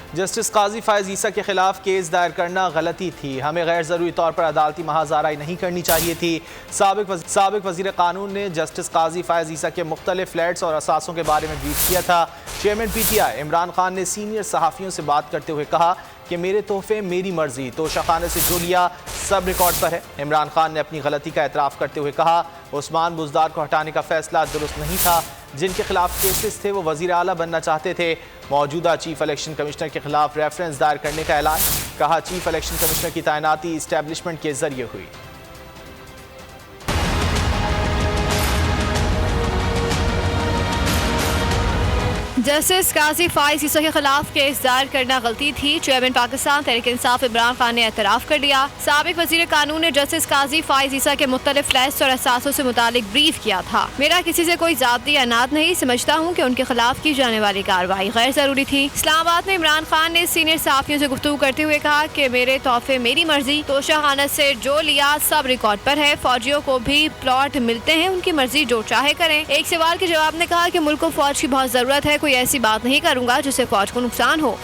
Justice काजी फायज ईसा के खिलाफ case दायर करना गलती थी, हमें गैर ज़रूरी तौर पर अदालती महाज़ाराई नहीं करनी चाहिए थी। साबिक वज़ीर कानून ने जस्टिस काजी फायज ईसा के मुख्तलिफ फ्लैट्स और असासों के बारे में ब्रीफ किया था। चेयरमैन PTI इमरान खान ने सीनियर सहाफ़ियों से बात करते हुए कहा कि मेरे तोहफे मेरी मर्जी, तोशाखाने से जो लिया सब रिकॉर्ड पर है। इमरान खान ने अपनी गलती का एतराफ़ करते हुए कहा उस्मान बुज़दार को हटाने का फैसला दुरुस्त नहीं था, जिनके खिलाफ केसेस थे वो वज़ीर आला बनना चाहते थे। मौजूदा चीफ इलेक्शन कमिश्नर के खिलाफ रेफरेंस दायर करने का ऐलान, कहा चीफ इलेक्शन कमिश्नर की तैनाती इस्टेब्लिशमेंट के जरिए हुई। जस्टिस काजी फायज ईसा के खिलाफ केस दायर करना गलती थी। चेयरमैन पाकिस्तान तहरीक इंसाफ इमरान खान ने एतराफ़ कर लिया। साबिक वज़ीर कानून ने जस्टिस काजी फायज ईसा के मुख्तलिफ फ्लैट्स और असासों से मुतालिक ब्रीफ किया था। मेरा किसी से कोई ज़ाती अनाद नहीं, समझता हूँ कि उनके खिलाफ की जाने वाली कार्रवाई गैर ज़रूरी थी। इस्लामाबाद में इमरान खान ने सीनियर सहाफ़ियों से गुफ्तगू करते हुए कहा कि मेरे तोहफे मेरी मर्जी, तोशाखाना से जो लिया सब रिकॉर्ड पर है। फौजियों को भी प्लॉट मिलते हैं, उनकी मर्जी जो चाहे करें। एक सवाल के जवाब में कहा कि मुल्क को फौज की बहुत ज़रूरत है, कोई ऐसी बात नहीं करूंगा जिससे फौज को नुकसान हो।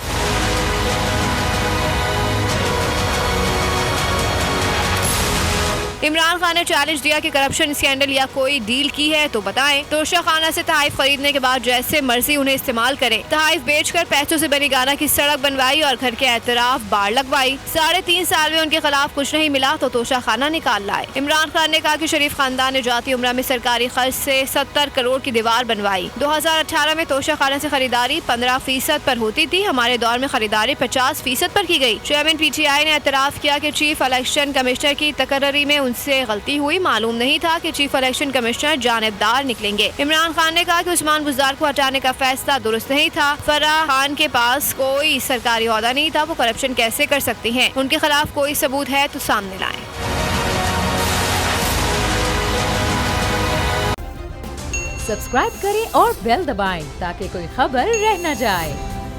इमरान खान ने चैलेंज दिया कि करप्शन स्कैंडल या कोई डील की है तो बताएं। तोशाखाना से तहाइफ खरीदने के बाद जैसे मर्जी उन्हें इस्तेमाल करें। तहाइफ बेचकर पैसों से बनी गाना की सड़क बनवाई और घर के एतराफ बाढ़ लगवाई। 3.5 साल में उनके खिलाफ कुछ नहीं मिला तो तोशाखाना निकाल लाए। इमरान खान ने कहा कि शरीफ खानदान ने जाती उम्रा में सरकारी खर्च से 70 करोड़ की दीवार बनवाई। 2018 में तोशाखाना से खरीदारी 15% पर होती थी, हमारे दौर में खरीदारी 50% पर की गई। चेयरमैन PTI ने एतराफ़ किया कि चीफ इलेक्शन कमिश्नर की तकर्री में से गलती हुई, मालूम नहीं था कि चीफ इलेक्शन कमिश्नर जानिबदार निकलेंगे। इमरान खान ने कहा कि उस्मान बुज़दार को हटाने का फैसला दुरुस्त नहीं था। फराह खान के पास कोई सरकारी ओहदा नहीं था, वो करप्शन कैसे कर सकती हैं? उनके खिलाफ कोई सबूत है तो सामने लाएं। सब्सक्राइब करें और बेल दबाएं ताकि कोई खबर रह न जाए।